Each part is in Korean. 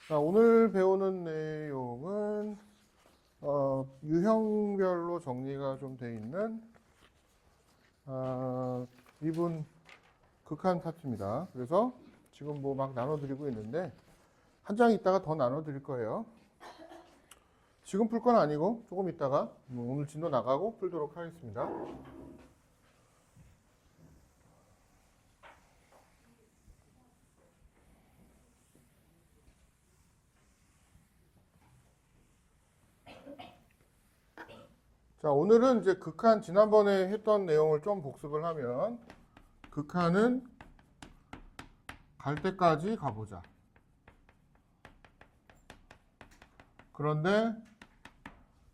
자, 오늘 배우는 내용은 유형별로 정리가 좀 돼 있는 미분 극한 파트입니다. 그래서 지금 뭐 막 나눠드리고 있는데 한 장 있다가 더 나눠드릴 거예요. 지금 풀 건 아니고 조금 있다가 오늘 진도 나가고 풀도록 하겠습니다. 자, 오늘은 이제 극한 지난번에 했던 내용을 좀 복습을 하면 극한은 갈 때까지 가보자. 그런데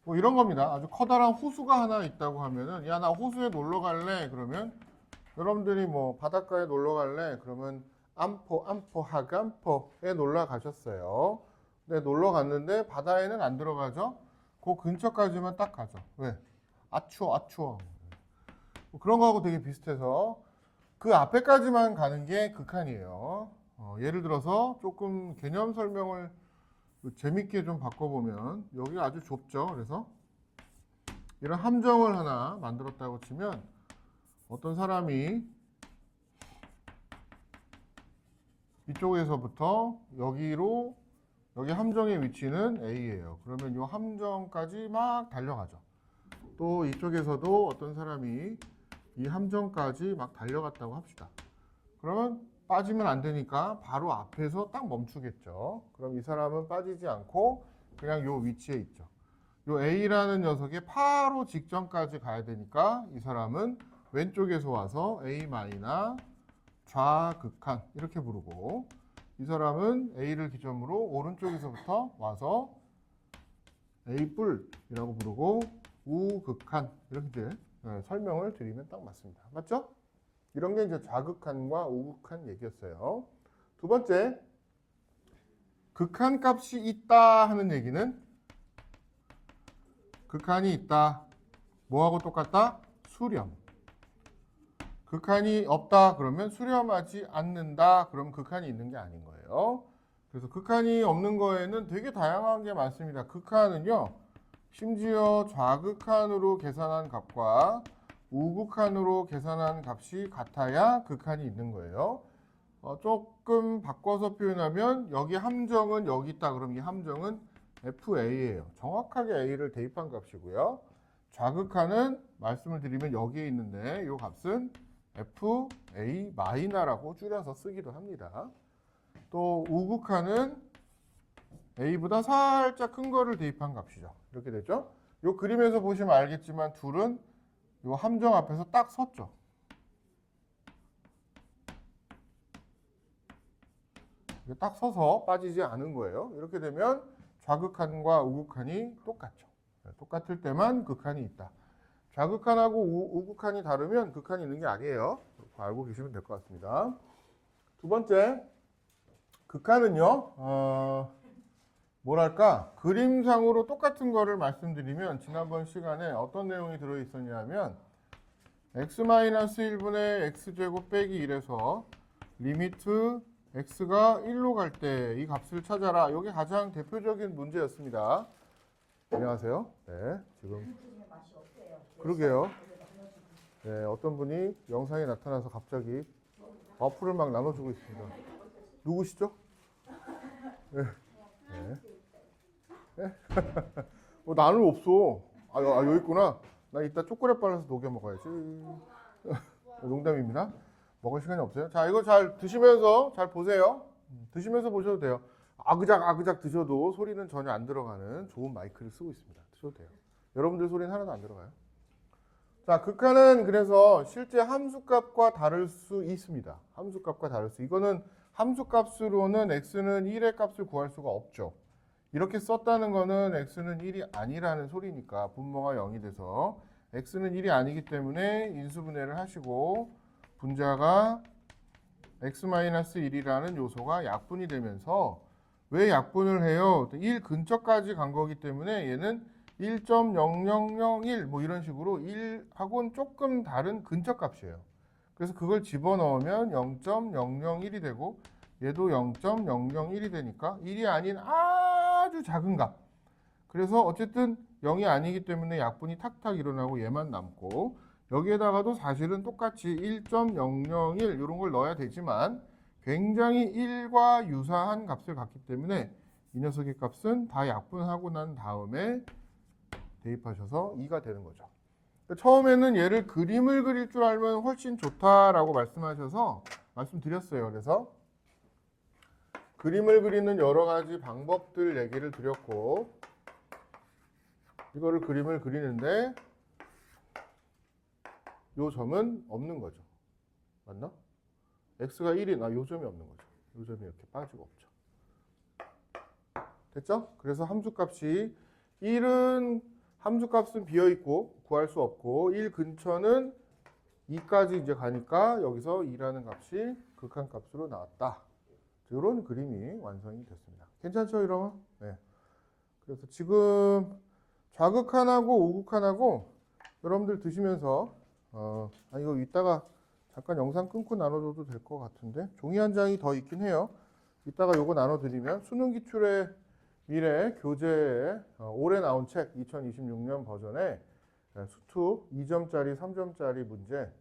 뭐 이런 겁니다. 아주 커다란 호수가 하나 있다고 하면은 야, 나 호수에 놀러 갈래. 그러면 여러분들이 뭐 바닷가에 놀러 갈래. 그러면 안포 하간포에 놀러 가셨어요. 근데 놀러 갔는데 바다에는 안 들어가죠. 그 근처까지만 딱 가죠. 왜? 추워. 뭐 그런 거하고 되게 비슷해서 그 앞에까지만 가는 게 극한이에요. 예를 들어서 조금 개념 설명을 재밌게 좀 바꿔보면 여기가 아주 좁죠. 그래서 이런 함정을 하나 만들었다고 치면 어떤 사람이 이쪽에서부터 여기로 여기 함정의 위치는 A예요. 그러면 이 함정까지 막 달려가죠. 또 이쪽에서도 어떤 사람이 이 함정까지 막 달려갔다고 합시다. 그러면 빠지면 안 되니까 바로 앞에서 딱 멈추겠죠. 그럼 이 사람은 빠지지 않고 그냥 요 위치에 있죠. 요 A라는 녀석의 바로 직전까지 가야 되니까 이 사람은 왼쪽에서 와서 A 마이나 좌극한 이렇게 부르고 이 사람은 A를 기점으로 오른쪽에서부터 와서 A 뿔이라고 부르고 우극한 이렇게 설명을 드리면 딱 맞습니다. 맞죠? 이런 게 이제 좌극한과 우극한 얘기였어요. 두 번째, 극한 값이 있다 하는 얘기는 극한이 있다. 뭐하고 똑같다? 수렴. 극한이 없다 그러면 수렴하지 않는다. 그럼 극한이 있는 게 아닌 거예요. 그래서 극한이 없는 거에는 되게 다양한 게 많습니다. 극한은요. 심지어 좌극한으로 계산한 값과 우극한으로 계산한 값이 같아야 극한이 있는 거예요. 조금 바꿔서 표현하면 여기 함정은 여기 있다. 그럼 이 함정은 FA예요. 정확하게 A를 대입한 값이고요. 좌극한은 말씀을 드리면 여기에 있는데 이 값은 FA 마이너라고 줄여서 쓰기도 합니다. 또 우극한은 A보다 살짝 큰 거를 대입한 값이죠. 이렇게 되죠. 이 그림에서 보시면 알겠지만 둘은 이 함정 앞에서 딱 섰죠. 딱 서서 빠지지 않은 거예요. 이렇게 되면 좌극한과 우극한이 똑같죠. 똑같을 때만 극한이 있다. 좌극한하고 우극한이 다르면 극한이 있는 게 아니에요. 알고 계시면 될 것 같습니다. 두 번째, 극한은요. 뭐랄까 그림상으로 똑같은 거를 말씀드리면 지난번 시간에 어떤 내용이 들어있었냐면 x-1분의 x제곱 빼기 1에서 리미트 x가 1로 갈 때 이 값을 찾아라. 이게 가장 대표적인 문제였습니다. 안녕하세요. 네, 지금 그러게요. 네, 어떤 분이 영상에 나타나서 갑자기 어플을 막 나눠주고 있습니다. 누구시죠? 네. 네. 네? 나는 없어. 여기 있구나. 나 이따 초콜릿 발라서 녹여 먹어야지. 농담입니다. 먹을 시간이 없어요. 자, 이거 잘 드시면서 잘 보세요. 드시면서 보셔도 돼요. 아그작 드셔도 소리는 전혀 안 들어가는 좋은 마이크를 쓰고 있습니다. 드셔도 돼요. 여러분들 소리는 하나도 안 들어가요. 자, 극한은 그래서 실제 함수값과 다를 수 있습니다. 함수값과 다를 수. 이거는 함수값으로는 x는 1의 값을 구할 수가 없죠. 이렇게 썼다는 거는 x는 1이 아니라는 소리니까 분모가 0이 돼서 x는 1이 아니기 때문에 인수분해를 하시고 분자가 x-1이라는 요소가 약분이 되면서 왜 약분을 해요? 1 근처까지 간 거기 때문에 얘는 1.0001 뭐 이런 식으로 1하고는 조금 다른 근처 값이에요. 그래서 그걸 집어넣으면 0.001이 되고 얘도 0.001이 되니까 1이 아닌 아주 작은 값. 그래서 어쨌든 0이 아니기 때문에 약분이 탁탁 일어나고 얘만 남고, 여기에다가도 사실은 똑같이 1.001 이런 걸 넣어야 되지만 굉장히 1과 유사한 값을 갖기 때문에 이 녀석의 값은 다 약분하고 난 다음에 대입하셔서 2가 되는 거죠. 처음에는 얘를 그림을 그릴 줄 알면 훨씬 좋다라고 말씀드렸어요. 그래서 그림을 그리는 여러 가지 방법들 얘기를 드렸고, 이거를 그림을 그리는데 요 점은 없는 거죠. 맞나? x가 1인 요 점이 없는 거죠. 요 점이 이렇게 빠지고 없죠. 됐죠? 그래서 함수값이 1은 함수값은 비어있고 구할 수 없고, 1 근처는 2까지 이제 가니까 여기서 2라는 값이 극한값으로 나왔다. 이런 그림이 완성이 됐습니다. 괜찮죠, 이러면? 네. 그래서 지금 좌극한하고 우극한하고 여러분들 드시면서 이거 이따가 잠깐 영상 끊고 나눠줘도 될 것 같은데, 종이 한 장이 더 있긴 해요. 이따가 요거 나눠드리면 수능 기출의 미래 교재에 올해 나온 책 2026년 버전에 수투 2점짜리 3점짜리 문제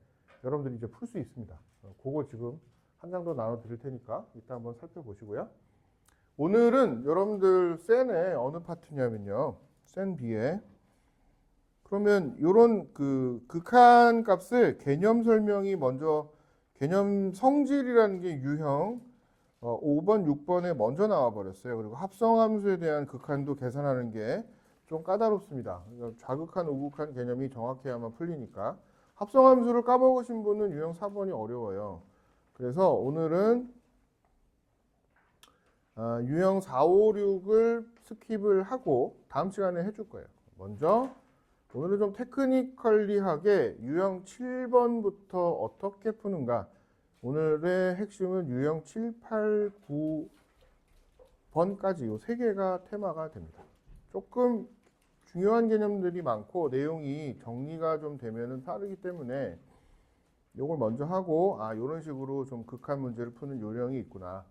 여러분들이 이제 풀 수 있습니다. 그거 지금 한 장 더 나눠드릴 테니까 이따 한번 살펴보시고요. 오늘은 여러분들 센의 어느 파트냐면요, 센 B에, 그러면 요런 그 극한 값을 개념 설명이 먼저, 개념 성질이라는 게 유형 5번, 6번에 먼저 나와 버렸어요. 그리고 합성함수에 대한 극한도 계산하는 게 좀 까다롭습니다. 그러니까 좌극한, 우극한 개념이 정확해야만 풀리니까. 합성함수를 까먹으신 분은 유형 4번이 어려워요. 그래서 오늘은 유형 4, 5, 6을 스킵을 하고 다음 시간에 해줄 거예요. 먼저 오늘은 좀 테크니컬리하게 유형 7번부터 어떻게 푸는가. 오늘의 핵심은 유형 7, 8, 9번까지 이 세 개가 테마가 됩니다. 조금 중요한 개념들이 많고 내용이 정리가 좀 되면은 빠르기 때문에 이걸 먼저 하고, 이런 식으로 좀 극한 문제를 푸는 요령이 있구나.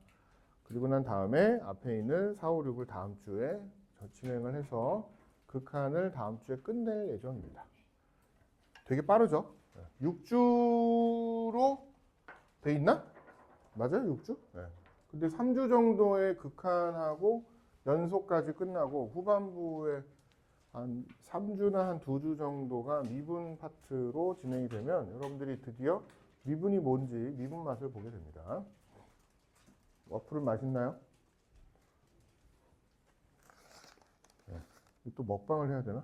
그리고 난 다음에 앞에 있는 4, 5, 6을 다음 주에 진행을 해서 극한을 다음 주에 끝낼 예정입니다. 되게 빠르죠? 6주로 돼 있나? 맞아요, 6주? 네. 근데 3주 정도의 극한하고 연속까지 끝나고 후반부에 한 3주나 한 2주 정도가 미분 파트로 진행이 되면 여러분들이 드디어 미분이 뭔지 미분 맛을 보게 됩니다. 와플은 맛있나요? 네. 또 먹방을 해야 되나?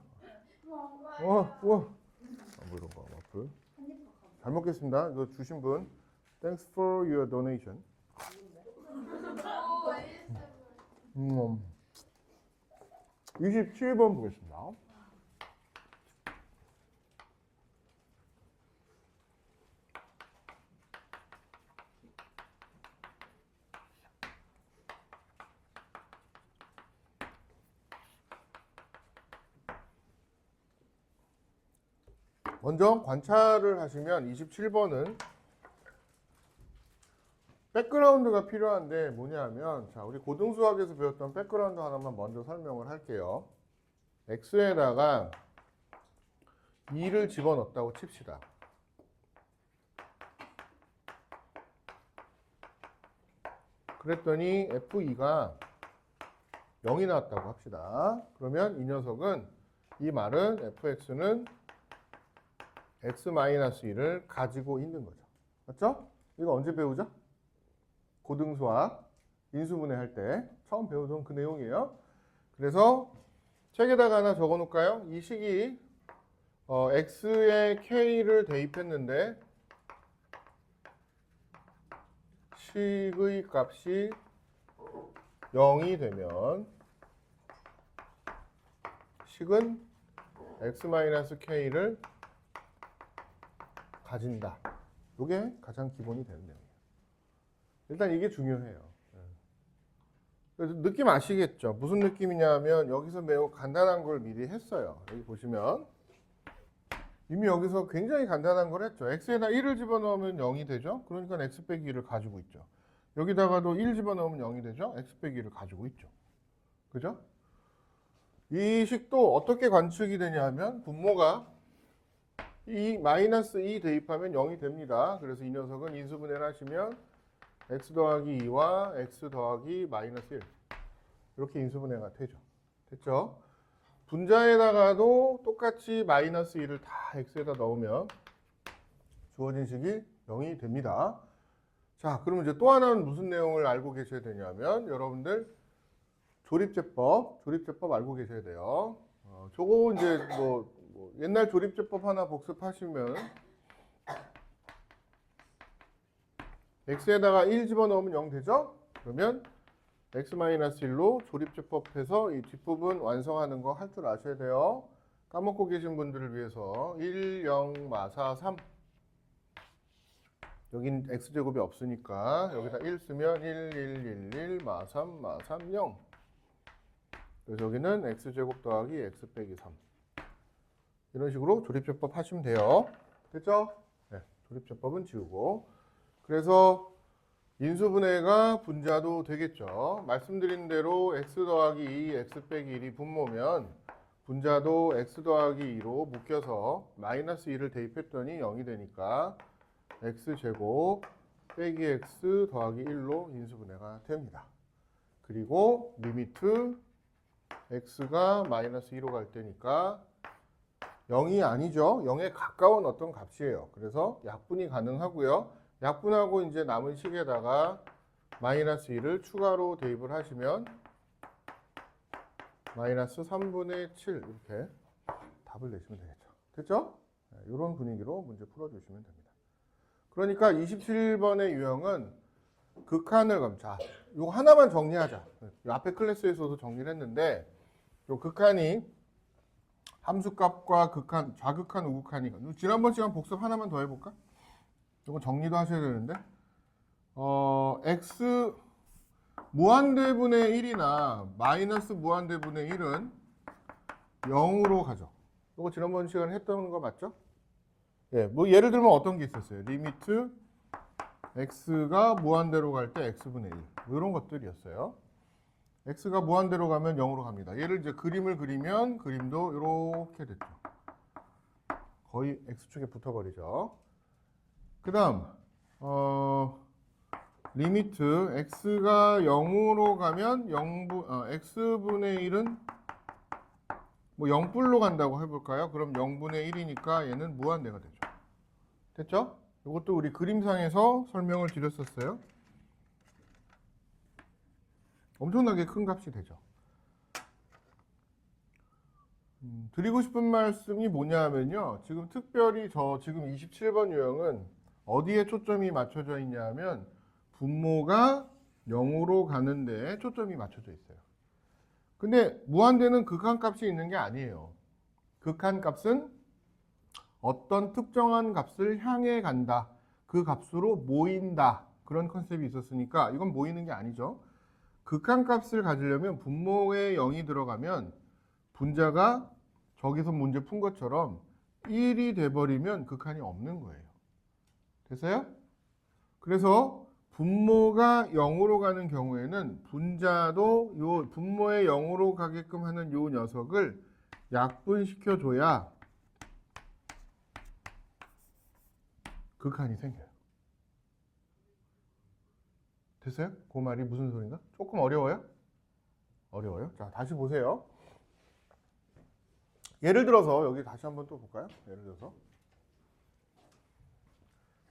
우와. 뭐 이런 거, 와플. 잘 먹겠습니다. 이거 주신 분, thanks for your donation. 27번 보겠습니다. 먼저 관찰을 하시면 27번은 백그라운드가 필요한데 뭐냐면, 자, 우리 고등수학에서 배웠던 백그라운드 하나만 먼저 설명을 할게요. x에다가 2를 집어넣었다고 칩시다. 그랬더니 f2가 0이 나왔다고 합시다. 그러면 이 녀석은, 이 말은 fx는 x-1을 가지고 있는 거죠. 맞죠? 이거 언제 배우죠? 고등수학 인수분해 할 때 처음 배우던 그 내용이에요. 그래서 책에다가 하나 적어 놓을까요? 이 식이 x에 k를 대입했는데 식의 값이 0이 되면 식은 x-k를 가진다. 이게 가장 기본이 되는 내용이에요. 일단 이게 중요해요. 그래서 느낌 아시겠죠? 무슨 느낌이냐면 여기서 매우 간단한 걸 미리 했어요. 여기 보시면 이미 여기서 굉장히 간단한 걸 했죠. x에다 1을 집어넣으면 0이 되죠. 그러니까 x 빼기 1을 가지고 있죠. 여기다가도 1 집어넣으면 0이 되죠. x 빼기 1을 가지고 있죠. 그죠? 이 식도 어떻게 관측이 되냐 하면 분모가 이 마이너스 2 대입하면 0이 됩니다. 그래서 이 녀석은 인수분해를 하시면 x 더하기 2와 x 더하기 마이너스 1 이렇게 인수분해가 되죠. 됐죠? 분자에다가도 똑같이 마이너스 1을 다 x에다 넣으면 주어진 식이 0이 됩니다. 자, 그럼 이제 또 하나는 무슨 내용을 알고 계셔야 되냐면 여러분들 조립제법 알고 계셔야 돼요. 저거 이제 뭐 옛날 조립제법 하나 복습하시면 x에다가 1 집어넣으면 0 되죠? 그러면 x-1로 조립제법해서 이 뒷부분 완성하는 거 할 줄 아셔야 돼요. 까먹고 계신 분들을 위해서 1, 0, 마사, 3 여긴 x제곱이 없으니까 여기다 1 쓰면 1, 1, 1, 1, 마 3, 마 3, 0 그래서 여기는 x제곱 더하기 x 빼기 3 이런 식으로 조립제법 하시면 돼요. 됐죠? 네, 조립제법은 지우고 그래서 인수분해가 분자도 되겠죠. 말씀드린 대로 x 더하기 2, x 빼기 1이 분모면 분자도 x 더하기 2로 묶여서 마이너스 2를 대입했더니 0이 되니까 x제곱 빼기 x 더하기 1로 인수분해가 됩니다. 그리고 리미트 x가 마이너스 2로 갈 때니까 0이 아니죠. 0에 가까운 어떤 값이에요. 그래서 약분이 가능하고요. 약분하고 이제 남은 식에다가 마이너스 2를 추가로 대입을 하시면 마이너스 3분의 7 이렇게 답을 내시면 되겠죠. 됐죠? 네, 이런 분위기로 문제 풀어주시면 됩니다. 그러니까 27번의 유형은 극한을 자, 이거 하나만 정리하자. 이 앞에 클래스에서도 정리를 했는데 이 극한이 함수값과 극한, 좌극한, 우극한이 지난번 시간 복습 하나만 더 해볼까? 이거 정리도 하셔야 되는데 x 무한대분의 1이나 마이너스 무한대분의 1은 0으로 가죠. 이거 지난번 시간에 했던 거 맞죠? 예, 뭐 예를 들면 어떤 게 있었어요? 리미트 x가 무한대로 갈 때 x분의 1 뭐 이런 것들이었어요. x가 무한대로 가면 0으로 갑니다. 얘를 이제 그림을 그리면 그림도 이렇게 됐죠. 거의 x축에 붙어버리죠. 그 다음 리미트 x가 0으로 가면 x분의 1은 뭐 0불로 간다고 해볼까요? 그럼 0분의 1이니까 얘는 무한대가 되죠. 됐죠? 이것도 우리 그림상에서 설명을 드렸었어요. 엄청나게 큰 값이 되죠. 드리고 싶은 말씀이 뭐냐 하면요. 지금 특별히 지금 27번 유형은 어디에 초점이 맞춰져 있냐 하면 분모가 0으로 가는데 초점이 맞춰져 있어요. 근데 무한대는 극한값이 있는 게 아니에요. 극한값은 어떤 특정한 값을 향해 간다. 그 값으로 모인다. 그런 컨셉이 있었으니까 이건 모이는 게 아니죠. 극한값을 가지려면 분모에 0이 들어가면 분자가 저기서 문제 푼 것처럼 1이 돼버리면 극한이 없는 거예요. 됐어요? 그래서 분모가 0으로 가는 경우에는 분자도 요 분모에 0으로 가게끔 하는 요 녀석을 약분시켜줘야 극한이 생겨요. 됐어요? 그 말이 무슨 소린가? 조금 어려워요? 어려워요? 자, 다시 보세요. 예를 들어서 여기 다시 한번 또 볼까요? 예를 들어서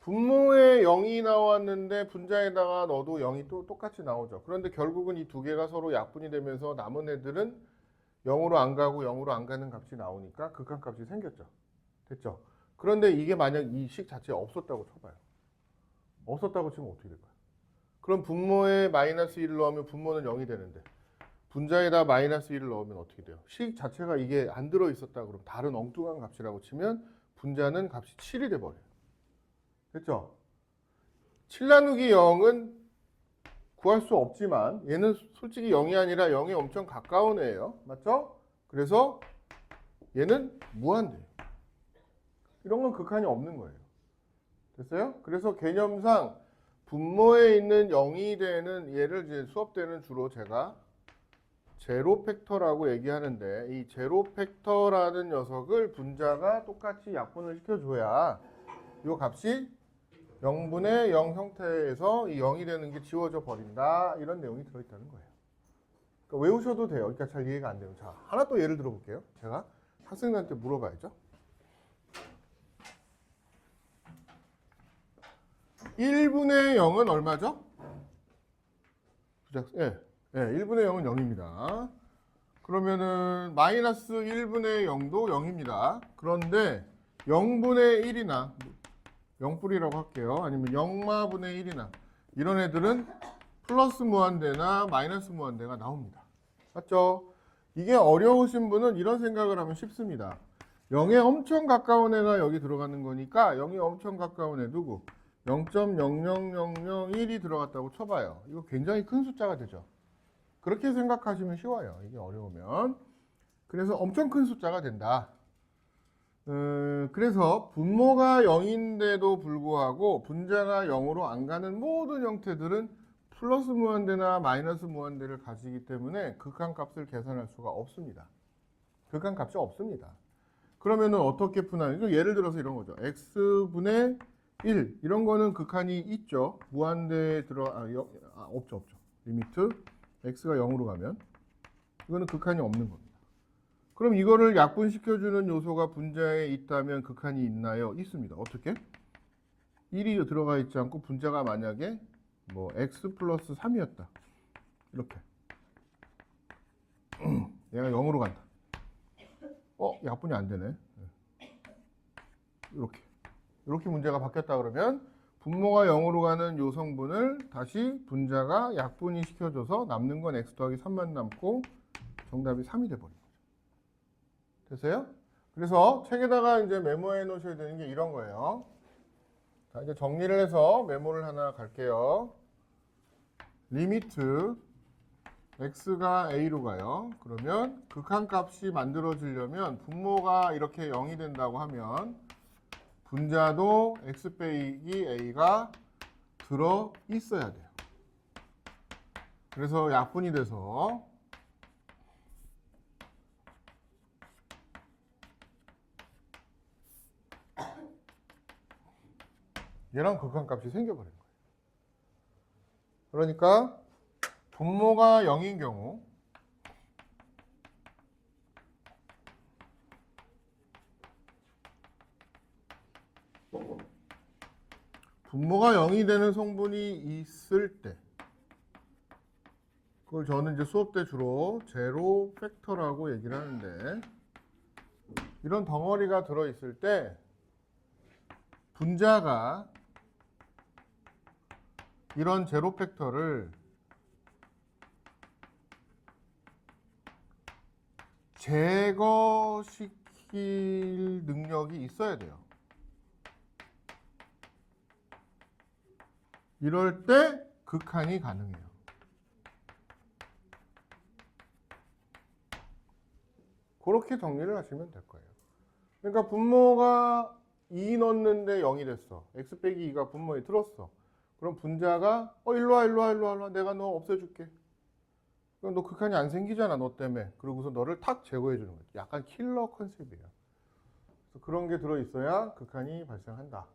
분모에 0이 나왔는데 분자에다가 넣어도 0이 또 똑같이 나오죠. 그런데 결국은 이 두 개가 서로 약분이 되면서 남은 애들은 0으로 안 가고 0으로 안 가는 값이 나오니까 극한값이 생겼죠. 됐죠? 그런데 이게 만약 이 식 자체에 없었다고 쳐봐요. 없었다고 치면 어떻게 될까요? 그럼 분모에 마이너스 1을 넣으면 분모는 0이 되는데 분자에다 마이너스 1을 넣으면 어떻게 돼요? 식 자체가 이게 안 들어있었다 그러면 다른 엉뚱한 값이라고 치면 분자는 값이 7이 돼버려요. 됐죠? 7 나누기 0은 구할 수 없지만 얘는 솔직히 0이 아니라 0에 엄청 가까운 애예요. 맞죠? 그래서 얘는 무한대예요. 이런 건 극한이 없는 거예요. 됐어요? 그래서 개념상 분모에 있는 0이 되는 얘를 이제 수업 때는 주로 제가 제로 팩터라고 얘기하는데, 이 제로 팩터라는 녀석을 분자가 똑같이 약분을 시켜줘야 이 값이 0분의 0 형태에서 이 0이 되는 게 지워져 버린다, 이런 내용이 들어있다는 거예요. 그러니까 외우셔도 돼요. 그러니까 잘 이해가 안 돼요. 자, 하나 또 예를 들어볼게요. 제가 학생들한테 물어봐야죠. 1분의 0은 얼마죠? 예, 1분의 0은 0입니다. 그러면은 마이너스 1분의 0도 0입니다. 그런데 0분의 1이나 0뿌리라고 할게요. 아니면 0마분의 1이나 이런 애들은 플러스 무한대나 마이너스 무한대가 나옵니다. 맞죠? 이게 어려우신 분은 이런 생각을 하면 쉽습니다. 0에 엄청 가까운 애가 여기 들어가는 거니까 0이 엄청 가까운 애 누구? 0.00001이 들어갔다고 쳐봐요. 이거 굉장히 큰 숫자가 되죠. 그렇게 생각하시면 쉬워요. 이게 어려우면. 그래서 엄청 큰 숫자가 된다. 그래서 분모가 0인데도 불구하고 분자가 0으로 안 가는 모든 형태들은 플러스 무한대나 마이너스 무한대를 가지기 때문에 극한값을 계산할 수가 없습니다. 극한값이 없습니다. 그러면은 어떻게 푸나요? 예를 들어서 이런 거죠. x분의 1 이런 거는 극한이 있죠. 무한대에 없죠. 리미트 x가 0으로 가면 이거는 극한이 없는 겁니다. 그럼 이거를 약분시켜주는 요소가 분자에 있다면 극한이 있나요? 있습니다. 어떻게? 1이 들어가 있지 않고 분자가 만약에 뭐 x 플러스 3이었다. 이렇게. 얘가 0으로 간다. 약분이 안 되네. 이렇게 문제가 바뀌었다 그러면 분모가 0으로 가는 요 성분을 다시 분자가 약분이 시켜줘서 남는 건 x 더하기 3만 남고 정답이 3이 돼버린 거죠. 됐어요? 그래서 책에다가 이제 메모해 놓으셔야 되는 게 이런 거예요. 자, 이제 정리를 해서 메모를 하나 갈게요. 리미트 x가 a로 가요. 그러면 극한값이 만들어지려면 분모가 이렇게 0이 된다고 하면 분자도 x 빼기 a가 들어 있어야 돼요. 그래서 약분이 돼서 얘랑 극한값이 생겨버린 거예요. 그러니까 분모가 0인 경우 분모가 0이 되는 성분이 있을 때 그걸 저는 이제 수업 때 주로 제로 팩터라고 얘기를 하는데 이런 덩어리가 들어있을 때 분자가 이런 제로 팩터를 제거시킬 능력이 있어야 돼요. 이럴 때 극한이 가능해요. 그렇게 정리를 하시면 될 거예요. 그러니까 분모가 2 넣었는데 0이 됐어. x 빼기 2가 분모에 들었어. 그럼 분자가 일로 와. 내가 너 없애줄게. 그럼 너 극한이 안 생기잖아, 너 때문에. 그러고서 너를 탁 제거해 주는 거지. 약간 킬러 컨셉이에요. 그래서 그런 게 들어있어야 극한이 발생한다.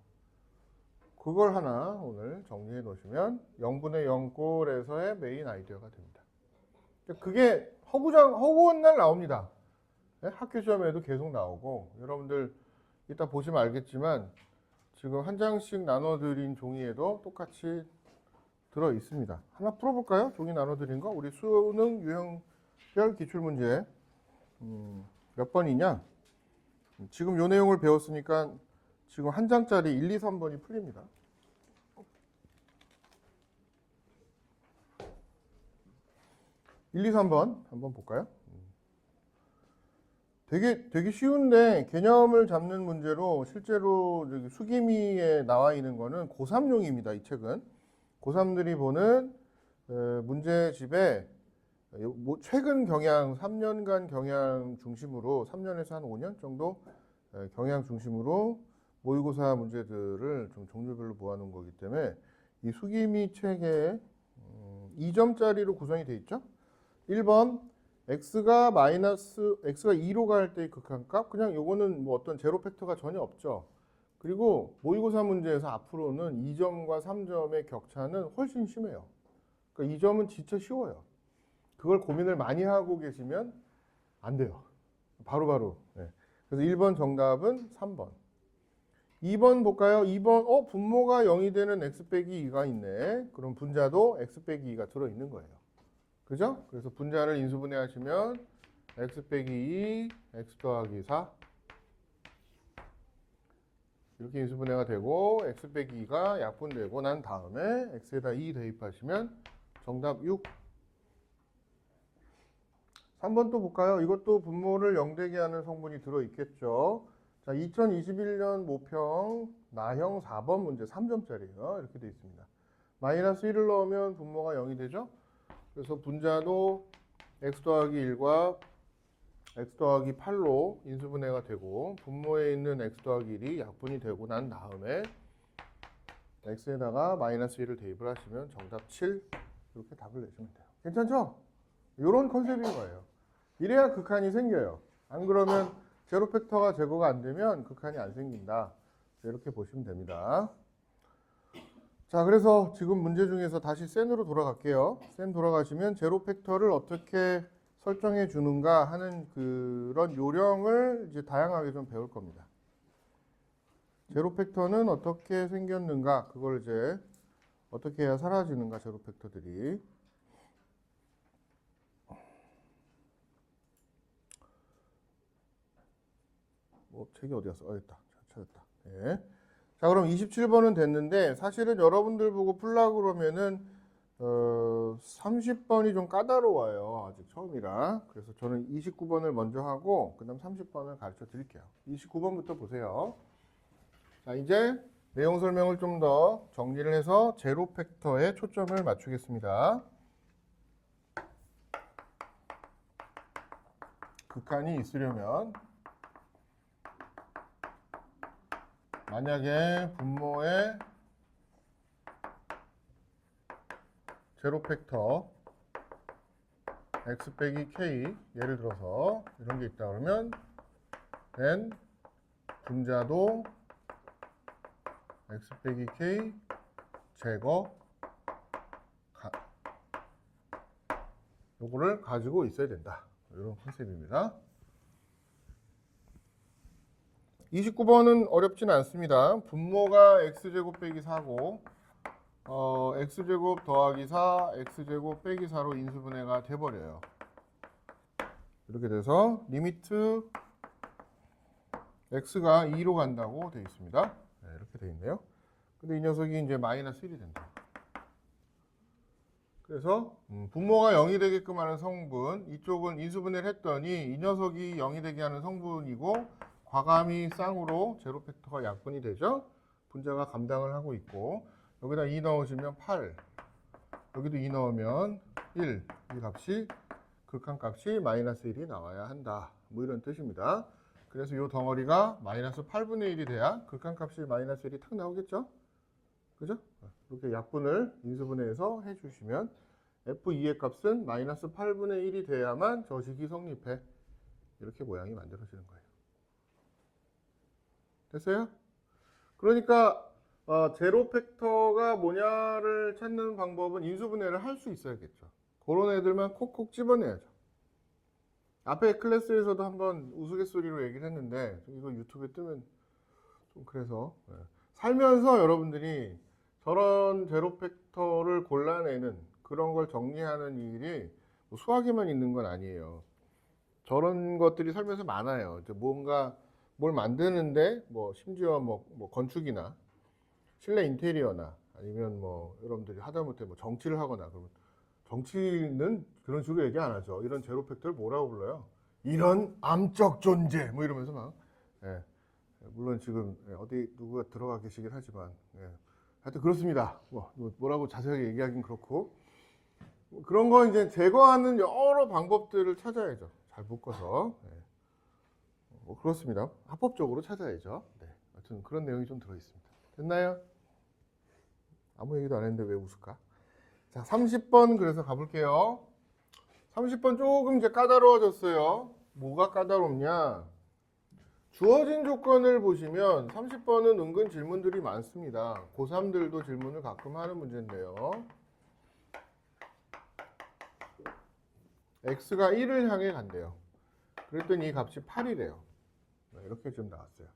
그걸 하나 오늘 정리해 놓으시면 0분의 0꼴에서의 메인 아이디어가 됩니다. 그게 허구한 날 나옵니다. 네? 학교 시험에도 계속 나오고 여러분들 이따 보시면 알겠지만 지금 한 장씩 나눠드린 종이에도 똑같이 들어 있습니다. 하나 풀어볼까요? 종이 나눠드린 거. 우리 수능 유형별 기출문제 몇 번이냐? 지금 요 내용을 배웠으니까 지금 한 장짜리 1, 2, 3번이 풀립니다. (1, 2, 3번) 한번 볼까요? 되게 쉬운데 개념을 잡는 문제로 실제로 수기미에 나와 있는 거는 고3용입니다. 이 책은 고3들이 보는 문제집에 최근 경향 3년간 경향 중심으로 3년에서 한 5년 정도 경향 중심으로 모의고사 문제들을 좀 종류별로 모아놓은 거기 때문에 이 수기미 체계에 2점짜리로 구성이 되어 있죠. 1번 x가 2로 갈 때의 극한값. 그냥 요거는 뭐 어떤 제로 팩터가 전혀 없죠. 그리고 모의고사 문제에서 앞으로는 2점과 3점의 격차는 훨씬 심해요. 그러니까 2점은 진짜 쉬워요. 그걸 고민을 많이 하고 계시면 안 돼요. 바로바로. 네. 그래서 1번 정답은 3번. 2번 볼까요? 2번 분모가 0이 되는 x 빼기 2가 있네. 그럼 분자도 x 빼기 2가 들어있는 거예요. 그죠? 그래서 분자를 인수분해하시면 x 빼기 2, x 더하기 4 이렇게 인수분해가 되고 x 빼기 2가 약분되고 난 다음에 x에다 2 대입하시면 정답 6. 3번 또 볼까요? 이것도 분모를 0되게 하는 성분이 들어있겠죠. 자, 2021년 모평 나형 4번 문제 3점짜리예요. 이렇게 되어 있습니다. 마이너스 1을 넣으면 분모가 0이 되죠. 그래서 분자도 x 더하기 1과 x 더하기 8로 인수분해가 되고 분모에 있는 x 더하기 1이 약분이 되고 난 다음에 x에다가 마이너스 1을 대입을 하시면 정답 7 이렇게 답을 내시면 돼요. 괜찮죠? 이런 컨셉인 거예요. 이래야 극한이 생겨요. 안 그러면 제로 팩터가 제거가 안 되면 극한이 안 생긴다. 이렇게 보시면 됩니다. 자, 그래서 지금 문제 중에서 다시 센으로 돌아갈게요. 센 돌아가시면 제로 팩터를 어떻게 설정해 주는가 하는 그런 요령을 이제 다양하게 좀 배울 겁니다. 제로 팩터는 어떻게 생겼는가, 그걸 이제 어떻게 해야 사라지는가, 제로 팩터들이. 책이 어디 갔어? 있다. 찾았다. 예. 자, 그럼 27번은 됐는데 사실은 여러분들 보고 풀라고 그러면은 30번이 좀 까다로워요. 아직 처음이라. 그래서 저는 29번을 먼저 하고 그다음 30번을 가르쳐 드릴게요. 29번부터 보세요. 자, 이제 내용 설명을 좀 더 정리를 해서 제로 팩터에 초점을 맞추겠습니다. 극한이 있으려면 만약에 분모에 제로 팩터 x 빼기 k 예를 들어서 이런 게 있다 그러면 then 분자도 x 빼기 k 제거 요거를 가지고 있어야 된다. 이런 컨셉입니다. 29번은 어렵진 않습니다. 분모가 x제곱 빼기 4고 x제곱 더하기 4, x제곱 빼기 4로 인수분해가 돼버려요. 이렇게 돼서 리미트 x가 2로 간다고 되어 있습니다. 네, 이렇게 되어 있네요. 근데 이 녀석이 이제 마이너스 1이 된다. 그래서 분모가 0이 되게끔 하는 성분, 이쪽은 인수분해를 했더니 이 녀석이 0이 되게 하는 성분이고 과감히 쌍으로 제로 팩터가 약분이 되죠. 분자가 감당을 하고 있고 여기다 2 넣으시면 8, 여기도 2 넣으면 1, 이 값이 극한값이 마이너스 1이 나와야 한다. 뭐 이런 뜻입니다. 그래서 이 덩어리가 마이너스 8분의 1이 돼야 극한값이 마이너스 1이 탁 나오겠죠. 그죠? 이렇게 약분을 인수분해해서 해주시면 F2의 값은 마이너스 8분의 1이 돼야만 저식이 성립해. 이렇게 모양이 만들어지는 거예요. 됐어요? 그러니까 제로 팩터가 뭐냐를 찾는 방법은 인수분해를 할 수 있어야겠죠. 그런 애들만 콕콕 집어내야죠. 앞에 클래스에서도 한번 우스갯소리로 얘기를 했는데 이거 유튜브에 뜨면 좀 그래서 살면서 여러분들이 저런 제로 팩터를 골라내는 그런 걸 정리하는 일이 뭐 수학에만 있는 건 아니에요. 저런 것들이 살면서 많아요. 이제 뭔가 뭘 만드는데 뭐 심지어 뭐 건축이나 실내 인테리어나 아니면 뭐 여러분들이 하다못해 뭐 정치를 하거나 그러면 정치는 그런 식으로 얘기 안 하죠. 이런 제로 팩터를 뭐라고 불러요? 이런 암적 존재 뭐 이러면서 막 물론 지금 어디 누구가 들어가 계시긴 하지만 하여튼 그렇습니다. 뭐라고 자세하게 얘기하긴 그렇고 그런 거 이제 제거하는 여러 방법들을 찾아야죠. 잘 묶어서. 뭐 그렇습니다. 합법적으로 찾아야죠. 하여튼 그런 내용이 좀 들어있습니다. 됐나요? 아무 얘기도 안 했는데 왜 웃을까? 자, 30번 그래서 가볼게요. 30번 조금 이제 까다로워졌어요. 뭐가 까다롭냐? 주어진 조건을 보시면 30번은 은근 질문들이 많습니다. 고3들도 질문을 가끔 하는 문제인데요. x가 1을 향해 간대요. 그랬더니 이 값이 8이래요. 이렇게 좀 나왔어요.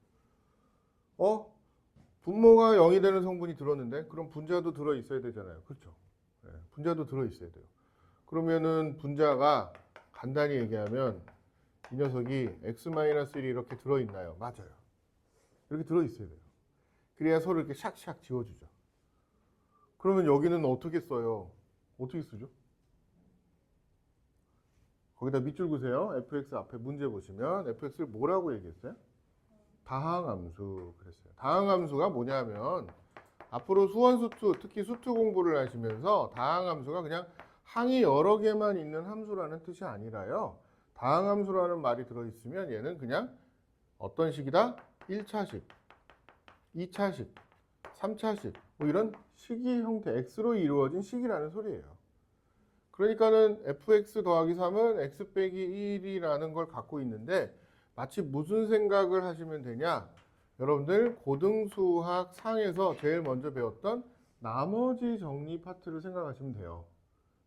분모가 0이 되는 성분이 들었는데 그럼 분자도 들어있어야 되잖아요. 그렇죠? 네, 분자도 들어있어야 돼요. 그러면은 분자가 간단히 얘기하면 이 녀석이 x-1이 이렇게 들어있나요? 맞아요. 이렇게 들어있어야 돼요. 그래야 서로 이렇게 샥샥 지워주죠. 그러면 여기는 어떻게 써요? 어떻게 쓰죠? 거기다 밑줄 그으세요. fx 앞에 문제 보시면 fx를 뭐라고 얘기했어요? 다항함수 그랬어요. 다항함수가 뭐냐면 앞으로 수원수투 특히 수투 공부를 하시면서 다항함수가 그냥 항이 여러 개만 있는 함수라는 뜻이 아니라요. 다항함수라는 말이 들어있으면 얘는 그냥 어떤 식이다? 1차식, 2차식, 3차식 뭐 이런 식이 형태 x로 이루어진 식이라는 소리예요. 그러니까는 fx 더하기 3은 x 빼기 1이라는 걸 갖고 있는데 마치 무슨 생각을 하시면 되냐? 여러분들 고등수학 상에서 제일 먼저 배웠던 나머지 정리 파트를 생각하시면 돼요.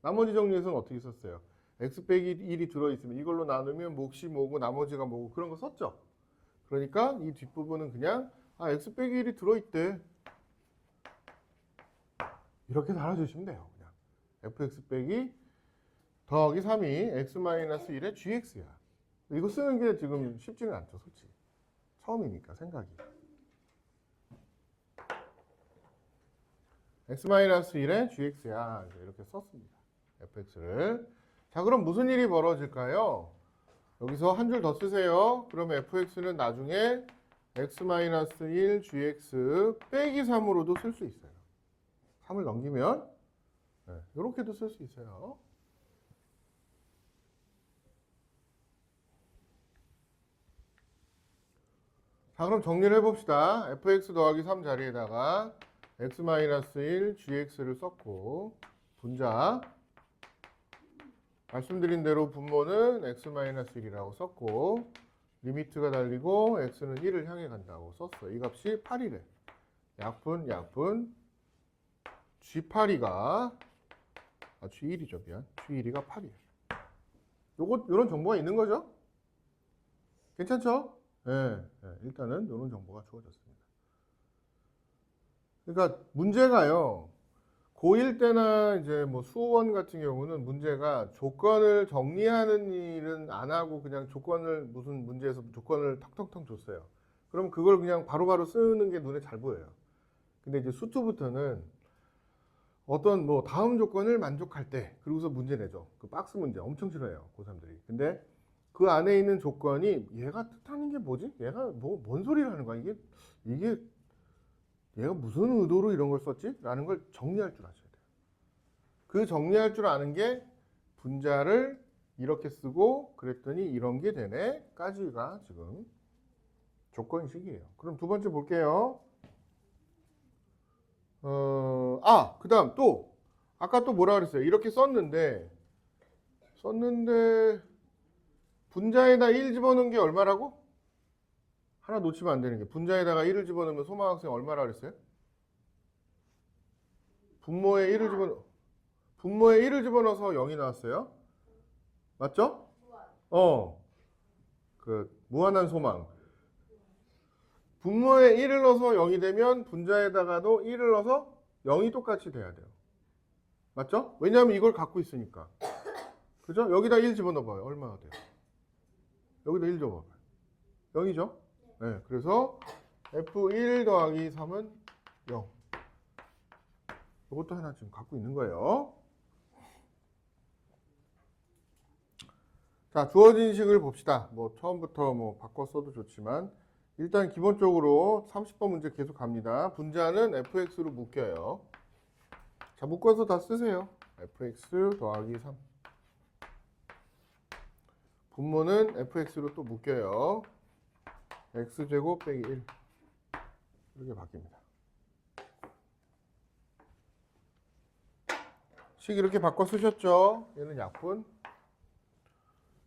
나머지 정리에서는 어떻게 썼어요? x 빼기 1이 들어있으면 이걸로 나누면 몫이 뭐고 나머지가 뭐고 그런 거 썼죠? 그러니까 이 뒷부분은 그냥 x 빼기 1이 들어있대. 이렇게 달아주시면 돼요. 그냥 fx 빼기 더하기 3이 x-1의 gx야. 이거 쓰는 게 지금 쉽지는 않죠, 솔직히. 처음이니까 생각이. x-1의 gx야. 이렇게 썼습니다. fx를. 자, 그럼 무슨 일이 벌어질까요? 여기서 한 줄 더 쓰세요. 그러면 fx는 나중에 x-1 gx 빼기 3으로도 쓸 수 있어요. 3을 넘기면 이렇게도 쓸 수 있어요. 자, 그럼 정리를 해봅시다. fx 더하기 3 자리에다가 x-1 gx를 썼고 분자 말씀드린 대로 분모는 x-1이라고 썼고 리미트가 달리고 x는 1을 향해 간다고 썼어요. 이 값이 8이래. 약분 G8이가 G1이죠. 미안. G1이가 8이에요. 요런 정보가 있는 거죠? 괜찮죠? 네, 일단은 이런 정보가 주어졌습니다. 그러니까 문제가요. 고1 때나 이제 뭐 수원 같은 경우는 문제가 조건을 정리하는 일은 안 하고 그냥 조건을 무슨 문제에서 조건을 턱턱턱 줬어요. 그럼 그걸 그냥 바로바로 쓰는 게 눈에 잘 보여요. 근데 이제 수투부터는 어떤 뭐 다음 조건을 만족할 때 그러고서 문제 내죠. 그 박스 문제 엄청 싫어해요. 고3들이. 근데 그 안에 있는 조건이 얘가 뜻하는 게 뭐지? 얘가 뭔 소리를 하는 거야? 이게 얘가 무슨 의도로 이런 걸 썼지? 라는 걸 정리할 줄 아셔야 돼요. 그 정리할 줄 아는 게 분자를 이렇게 쓰고 그랬더니 이런 게 되네 까지가 지금 조건식이에요. 그럼 두 번째 볼게요. 그 다음 또 아까 또 뭐라 그랬어요? 이렇게 썼는데 분자에다 1 집어넣은 게 얼마라고? 하나 놓치면 안 되는 게 분자에다가 1을 집어넣으면 소망 학생 얼마라 그랬어요? 분모에 1을 집어넣어서 0이 나왔어요. 맞죠? 그 무한한 소망. 분모에 1을 넣어서 0이 되면 분자에다가도 1을 넣어서 0이 똑같이 돼야 돼요. 맞죠? 왜냐하면 이걸 갖고 있으니까. 그죠? 여기다 1 집어넣어봐요. 얼마나 돼요? 여기다 1 집어봐요. 0이죠? 네, 그래서 F1 더하기 3은 0. 이것도 하나 지금 갖고 있는 거예요. 자, 주어진 식을 봅시다. 뭐 처음부터 뭐 바꿔 써도 좋지만 일단 기본적으로 30번 문제 계속 갑니다. 분자는 fx로 묶여요. 자, 묶어서 다 쓰세요. fx 더하기 3. 분모는 fx로 또 묶여요. x제곱 빼기 1. 이렇게 바뀝니다. 식 이렇게 바꿔 쓰셨죠? 얘는 약분.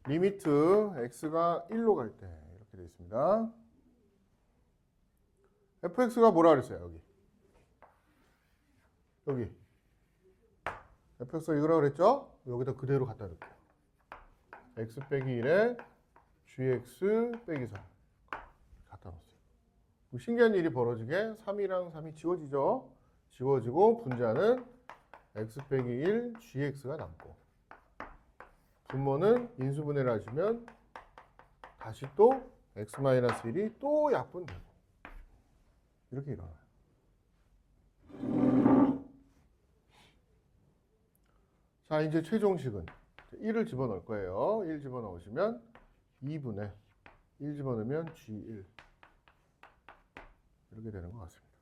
리미트 x가 1로 갈 때 이렇게 되어 있습니다. fx가 뭐라 그랬어요? 여기 fx가 이거라 그랬죠? 여기다 그대로 갖다 놓을게요. x 빼기 1에 gx 빼기 3 갖다 놓았어요. 신기한 일이 벌어지게 3이랑 3이 지워지죠? 지워지고 분자는 x 빼기 1 gx가 남고, 분모는 인수분해를 하시면 다시 또 x-1이 또 약분되고 이렇게 일어나요. 자, 이제 최종식은 1을 집어넣을 거예요. 1 집어넣으시면 2분의 1 집어넣으면 G1 이렇게 되는 것 같습니다.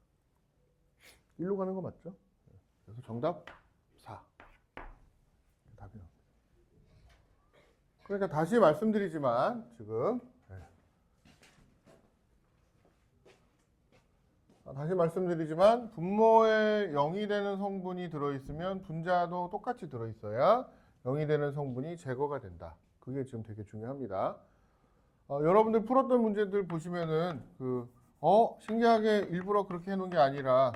1로 가는 거 맞죠? 그래서 정답 4. 답이 나옵니다. 그러니까 다시 말씀드리지만 지금 분모에 0이 되는 성분이 들어있으면 분자도 똑같이 들어있어야 0이 되는 성분이 제거가 된다. 그게 지금 되게 중요합니다. 여러분들 풀었던 문제들 보시면은 신기하게 일부러 그렇게 해놓은 게 아니라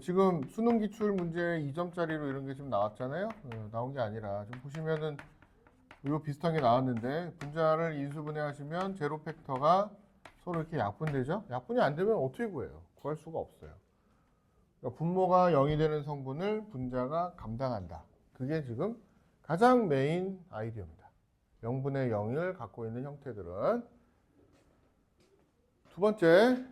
지금 수능 기출 문제 2점짜리로 이런 게 좀 나왔잖아요. 나온 게 아니라 좀 보시면은 이거 비슷한 게 나왔는데, 분자를 인수분해하시면 제로 팩터가 서로 이렇게 약분되죠. 약분이 안 되면 어떻게 구해요? 구할 수가 없어요. 그러니까 분모가 0이 되는 성분을 분자가 감당한다. 그게 지금 가장 메인 아이디어입니다. 0분의 0을 갖고 있는 형태들은. 두 번째,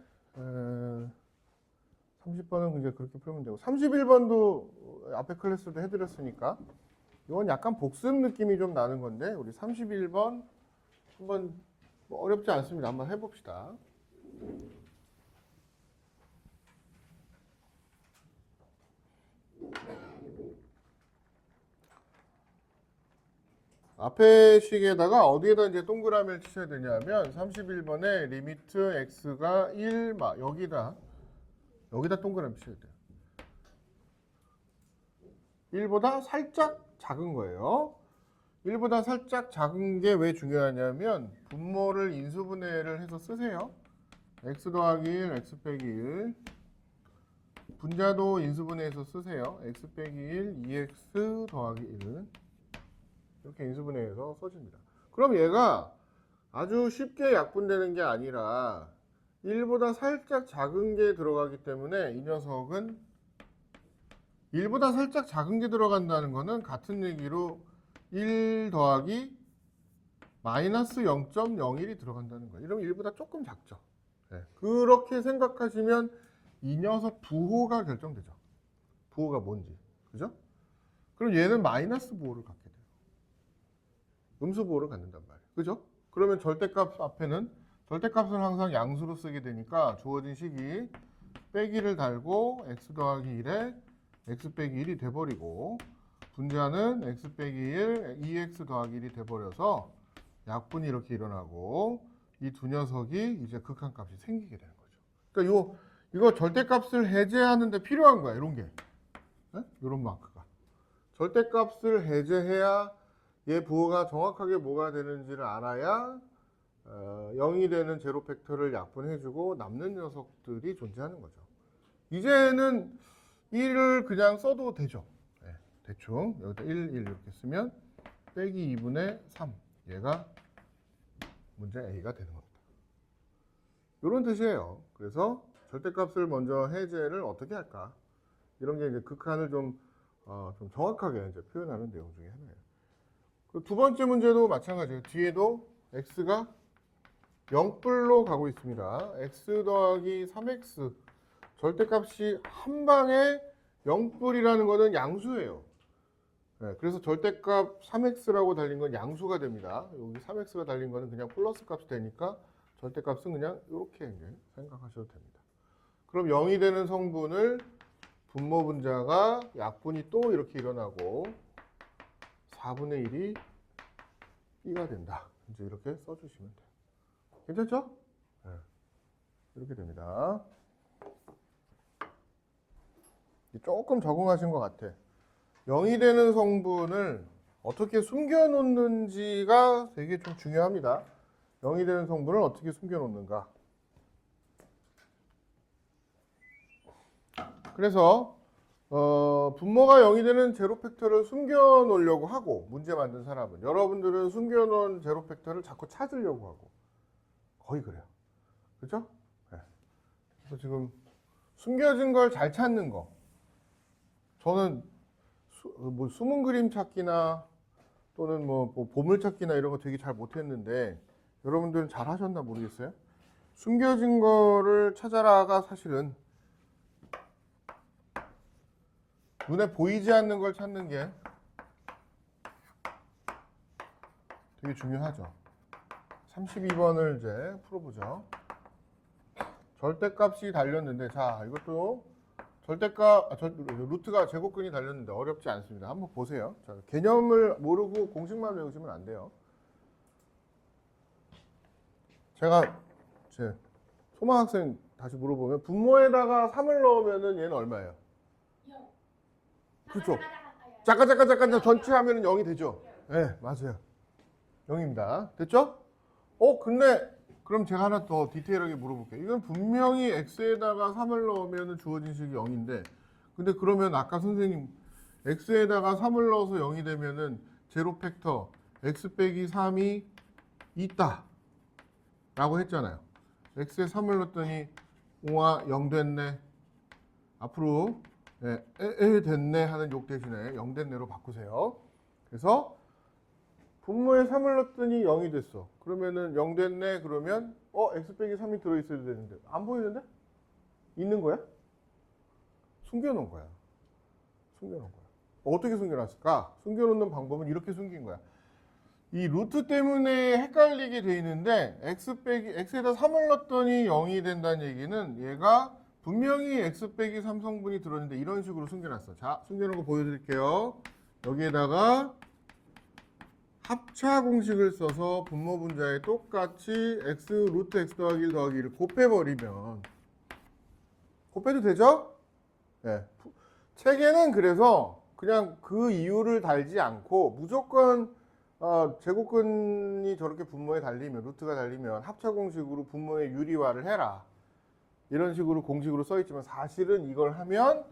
30번은 이제 그렇게 풀면 되고, 31번도 앞에 클래스도 해드렸으니까 이건 약간 복습 느낌이 좀 나는 건데, 우리 31번 한번 어렵지 않습니다. 한번 해봅시다. 앞에 식에다가 어디에다 이제 동그라미를 치셔야 되냐면 31번에 리미트 x가 1 여기다 동그라미 치셔야 돼요. 1보다 살짝 작은 거예요. 1보다 살짝 작은 게 왜 중요하냐면 분모를 인수분해를 해서 쓰세요. x 더하기 1, x 빼기 1. 분자도 인수분해해서 쓰세요. x 빼기 1, 2x 더하기 1. 이렇게 인수분해해서 써집니다. 그럼 얘가 아주 쉽게 약분되는 게 아니라 1보다 살짝 작은 게 들어가기 때문에 이 녀석은 1보다 살짝 작은 게 들어간다는 거는 같은 얘기로 1 더하기 마이너스 0.01이 들어간다는 거예요. 이러면 1보다 조금 작죠. 네. 그렇게 생각하시면 이 녀석 부호가 결정되죠. 부호가 뭔지. 그죠? 그럼 얘는 마이너스 부호를 갖게 돼요. 음수 부호를 갖는단 말이에요. 그죠? 그러면 절대값 앞에는 절대값을 항상 양수로 쓰게 되니까 주어진 식이 빼기를 달고 x 더하기 1에 x 빼기 1이 돼버리고, 분자는 x 빼기 1, 2x 더하기 1이 돼버려서 약분이 이렇게 일어나고, 이 두 녀석이 이제 극한값이 생기게 되는 거죠. 그러니까 이거 절대값을 해제하는 데 필요한 거야. 이런 게. 네? 이런 마크가. 절대값을 해제해야 얘 부호가 정확하게 뭐가 되는지를 알아야 0이 되는 제로 팩터를 약분해주고 남는 녀석들이 존재하는 거죠. 이제는 1을 그냥 써도 되죠. 네, 대충 여기다 1 이렇게 쓰면 빼기 2분의 3, 얘가 문제 A가 되는 겁니다. 이런 뜻이에요. 그래서 절대값을 먼저 해제를 어떻게 할까? 이런 게 이제 극한을 좀 정확하게 이제 표현하는 내용 중에 하나예요. 두 번째 문제도 마찬가지예요. 뒤에도 x가 0불로 가고 있습니다. x 더하기 3x 절대값이 한 방에 0불이라는 것은 양수예요. 네, 그래서 절대값 3x라고 달린 건 양수가 됩니다. 여기 3x가 달린 거는 그냥 플러스 값이 되니까 절대값은 그냥 이렇게 이제 생각하셔도 됩니다. 그럼 0이 되는 성분을 분모 분자가 약분이 또 이렇게 일어나고 4분의 1이 B가 된다. 이제 이렇게 써주시면 돼요. 괜찮죠? 네. 이렇게 됩니다. 조금 적응하신 것 같아. 0이 되는 성분을 어떻게 숨겨놓는지가 되게 좀 중요합니다. 0이 되는 성분을 어떻게 숨겨놓는가. 그래서 분모가 0이 되는 제로 팩터를 숨겨놓으려고 하고, 문제 만든 사람은 여러분들은 숨겨놓은 제로 팩터를 자꾸 찾으려고 하고 거의 그래요. 그렇죠? 네. 그래서 지금 숨겨진 걸 잘 찾는 거, 저는 뭐 숨은 그림 찾기나 또는 뭐 보물 찾기나 이런 거 되게 잘 못했는데 여러분들은 잘 하셨나 모르겠어요. 숨겨진 거를 찾아라가 사실은 눈에 보이지 않는 걸 찾는 게 되게 중요하죠. 32번을 이제 풀어보죠. 절대값이 달렸는데, 자, 이것도 루트가 제곱근이 달렸는데 어렵지 않습니다. 한번 보세요. 자, 개념을 모르고 공식만 외우시면 안 돼요. 제가 제 소망학생 다시 물어보면 분모에다가 3을 넣으면은 얘는 얼마예요? 그렇죠. 잠깐 전체 하면은 0이 되죠. 네, 맞아요. 0입니다. 됐죠? 근데 그럼 제가 하나 더 디테일하게 물어볼게요. 이건 분명히 x에다가 3을 넣으면 주어진 식이 0인데, 근데 그러면 아까 선생님 x에다가 3을 넣어서 0이 되면은 제로 팩터 x 빼기 3이 있다 라고 했잖아요. x에 3을 넣었더니 5가 0 됐네. 앞으로 됐네 하는 욕 대신에 0 됐네로 바꾸세요. 그래서 분모에 3을 넣었더니 0이 됐어. 그러면은 0 됐네. 그러면 x 빼기 3이 들어있어야 되는데 안 보이는데? 있는 거야? 숨겨놓은 거야. 숨겨놓은 거야. 어떻게 숨겨놨을까? 숨겨놓는 방법은 이렇게 숨긴 거야. 이 루트 때문에 헷갈리게 돼 있는데 x에다 3을 넣었더니 0이 된다는 얘기는 얘가 분명히 x 빼기 3성분이 들어있는데 이런 식으로 숨겨놨어. 자, 숨겨놓은 거 보여드릴게요. 여기에다가 합차 공식을 써서 분모 분자에 똑같이 x 루트 x 더하기 1 더하기 1을 곱해버리면, 곱해도 되죠? 네. 책에는 그래서 그냥 그 이유를 달지 않고 무조건 제곱근이 저렇게 분모에 달리면, 루트가 달리면 합차 공식으로 분모의 유리화를 해라 이런 식으로 공식으로 써 있지만, 사실은 이걸 하면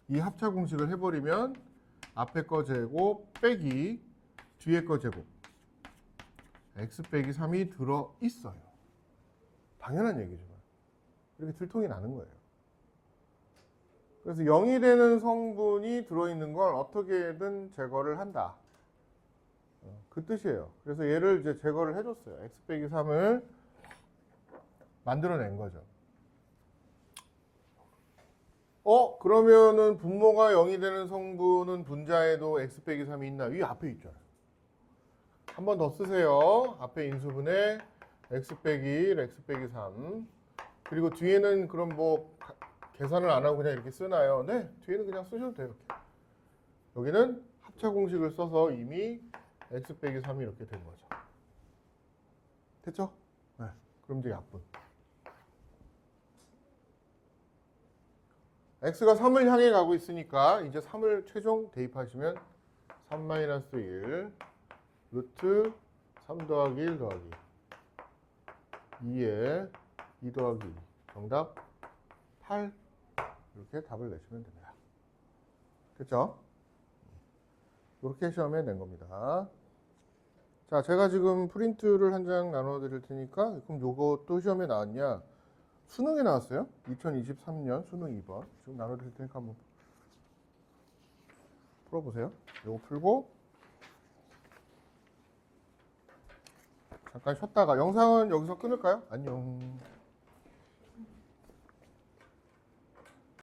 이 합차 공식을 해버리면 앞에 거 제곱 빼기 뒤에 거 제곱 x 빼기 3이 들어있어요. 당연한 얘기지만 이렇게 들통이 나는 거예요. 그래서 0이 되는 성분이 들어있는 걸 어떻게든 제거를 한다. 그 뜻이에요. 그래서 얘를 이제 제거를 해줬어요. x 빼기 3을 만들어낸 거죠. 그러면은 분모가 0이 되는 성분은 분자에도 x 빼기 3이 있나? 이 앞에 있잖아요. 한 번 더 쓰세요. 앞에 인수분해 x 빼기 1, x 빼기 3. 그리고 뒤에는 그럼 뭐 계산을 안 하고 그냥 이렇게 쓰나요? 네, 뒤에는 그냥 쓰셔도 돼요. 이렇게. 여기는 합차 공식을 써서 이미 x 빼기 3이 이렇게 된 거죠. 됐죠? 네. 그럼 이제 약분. x가 3을 향해 가고 있으니까 이제 3을 최종 대입하시면 3-1 루트 3 더하기 1 더하기 2에 2 더하기 2. 정답 8. 이렇게 답을 내시면 됩니다. 됐죠? 이렇게 시험에 낸 겁니다. 자, 제가 지금 프린트를 한 장 나눠 드릴 테니까, 그럼 요것도 시험에 나왔냐? 수능에 나왔어요. 2023년 수능 2번. 지금 나눠 드릴 테니까 한번 풀어보세요. 요거 풀고 잠깐 쉬었다가 영상은 여기서 끊을까요? 안녕.